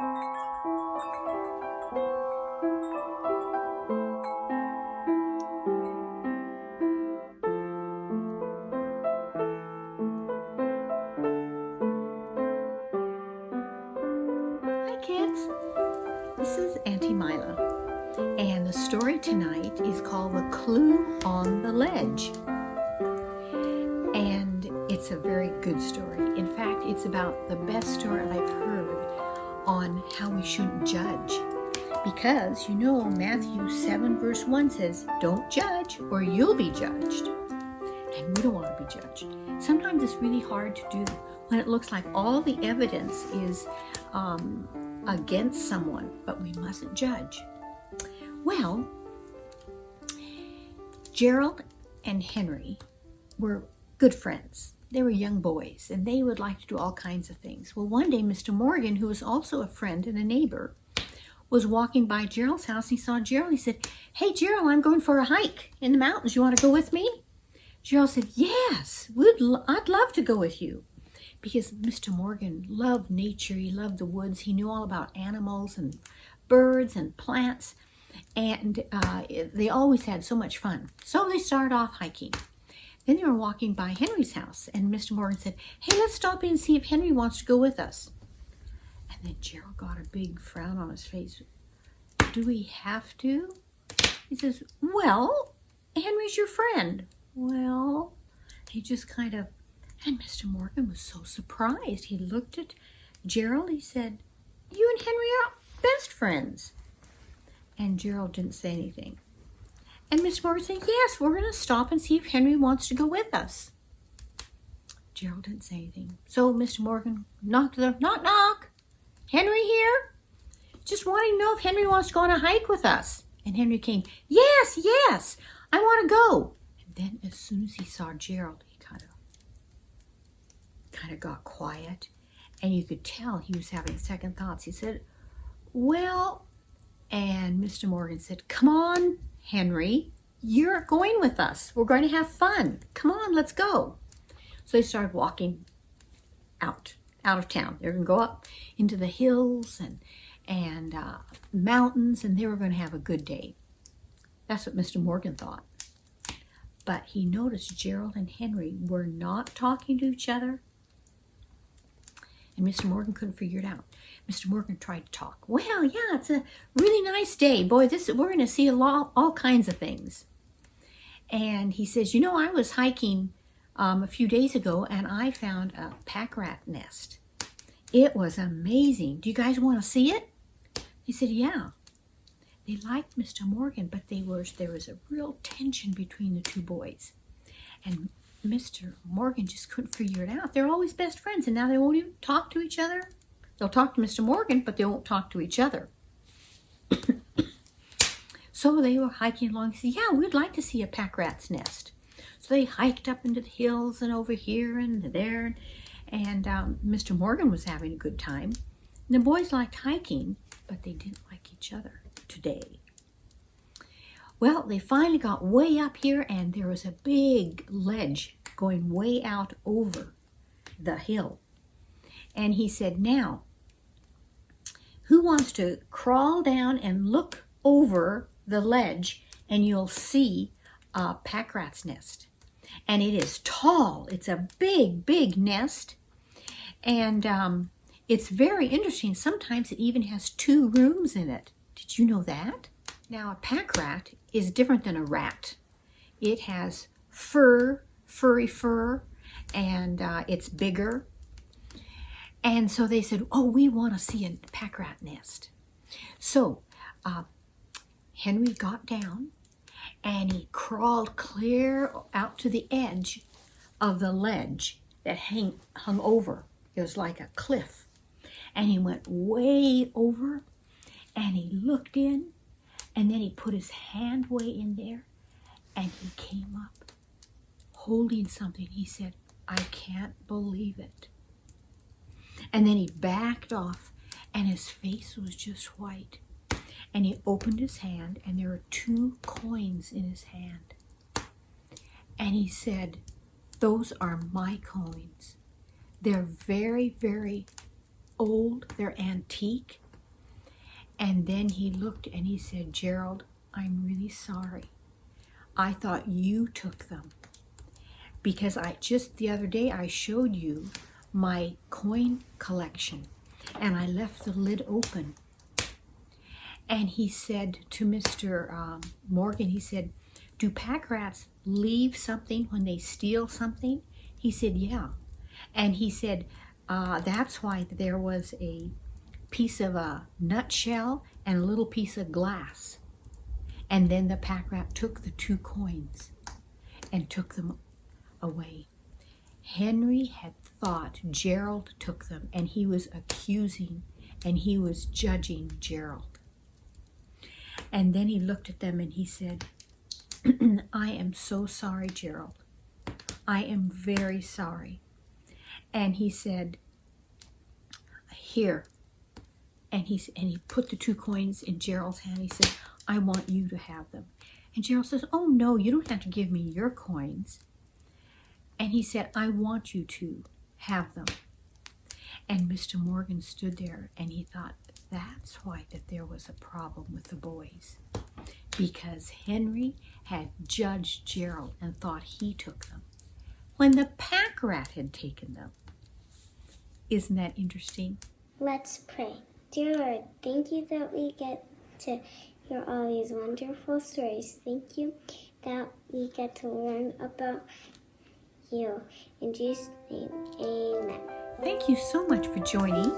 Hi kids, this is Auntie Mila, and the story tonight is called The Clue on the Ledge. And it's a very good story. In fact, it's about the best story I've heard on how we shouldn't judge. Because you know Matthew 7 verse 1 says, don't judge or you'll be judged. And we don't want to be judged. Sometimes it's really hard to do when it looks like all the evidence is against someone, but we mustn't judge. Well, Gerald and Henry were good friends. They were young boys, and they would like to do all kinds of things. Well, one day, Mr. Morgan, who was also a friend and a neighbor, was walking by Gerald's house. He saw Gerald. He said, "Hey, Gerald, I'm going for a hike in the mountains. You want to go with me?" Gerald said, "Yes, I'd love to go with you." Because Mr. Morgan loved nature, he loved the woods, he knew all about animals and birds and plants, and they always had so much fun. So they started off hiking. Then they were walking by Henry's house, and Mr. Morgan said, "Hey, let's stop in and see if Henry wants to go with us." And then Gerald got a big frown on his face. "Do we have to?" He says, "Well, Henry's your friend." Well, he just kind of, and Mr. Morgan was so surprised. He looked at Gerald. He said, "You and Henry are best friends." And Gerald didn't say anything. And Mr. Morgan said, "Yes, we're going to stop and see if Henry wants to go with us." Gerald didn't say anything. So Mr. Morgan knocked the knock, knock. "Henry here? Just wanting to know if Henry wants to go on a hike with us." And Henry came, "Yes, yes, I want to go." And then as soon as he saw Gerald, he kind of got quiet, and you could tell he was having second thoughts. He said, "Well," and Mr. Morgan said, "Come on, Henry, you're going with us. We're going to have fun. Come on, let's go." So they started walking out of town. They were going to go up into the hills and mountains, and they were going to have a good day. That's what Mr. Morgan thought. But he noticed Gerald and Henry were not talking to each other. And Mr. Morgan couldn't figure it out. Mr. Morgan tried to talk. "Well, yeah, it's a really nice day. Boy, we're going to see all kinds of things." And he says, "You know, I was hiking a few days ago, and I found a pack rat nest. It was amazing. Do you guys want to see it?" He said, "Yeah." They liked Mr. Morgan, but there was a real tension between the two boys. And Mr. Morgan just couldn't figure it out. They're always best friends, and now they won't even talk to each other. They'll talk to Mr. Morgan, but they won't talk to each other. So they were hiking along. He said, "Yeah, we'd like to see a pack rat's nest." So they hiked up into the hills and over here and there, and Mr. Morgan was having a good time. And the boys liked hiking, but they didn't like each other today. Well, they finally got way up here, and there was a big ledge going way out over the hill. And he said, "Now, who wants to crawl down and look over the ledge, and you'll see a pack rat's nest. And it is tall. It's a big, big nest. And it's very interesting. Sometimes it even has 2 rooms in it. Did you know that?" Now, a pack rat is different than a rat. It has furry fur, and it's bigger. And so they said, "Oh, we want to see a pack rat nest." So Henry got down, and he crawled clear out to the edge of the ledge that hung over. It was like a cliff. And he went way over, and he looked in, and then he put his hand way in there, and he came up holding something. He said, "I can't believe it." And then he backed off, and his face was just white. And he opened his hand, and there were 2 coins in his hand. And he said, "Those are my coins. They're very, very old. They're antique, And then he looked and he said, Gerald, I'm really sorry. I thought you took them because just the other day I showed you my coin collection and I left the lid open. And he said to Mr. Morgan, he said, do pack rats leave something when they steal something? He said, yeah. And he said, that's why there was a piece of a nutshell and a little piece of glass. And then the pack rat took the 2 coins and took them away. Henry had thought Gerald took them, and he was accusing and he was judging Gerald. And then he looked at them and he said, I am so sorry, Gerald. I am very sorry. And he said, here. And he put the 2 coins in Gerald's hand. He said, I want you to have them. And Gerald says, oh no, you don't have to give me your coins. And he said, I want you to have them. And Mr. Morgan stood there and he thought, that's why that there was a problem with the boys. Because Henry had judged Gerald and thought he took them, when the pack rat had taken them. Isn't that interesting? Let's pray. Dear Lord, thank you that we get to hear all these wonderful stories. Thank you that we get to learn about you. In Jesus' name, amen. Thank you so much for joining.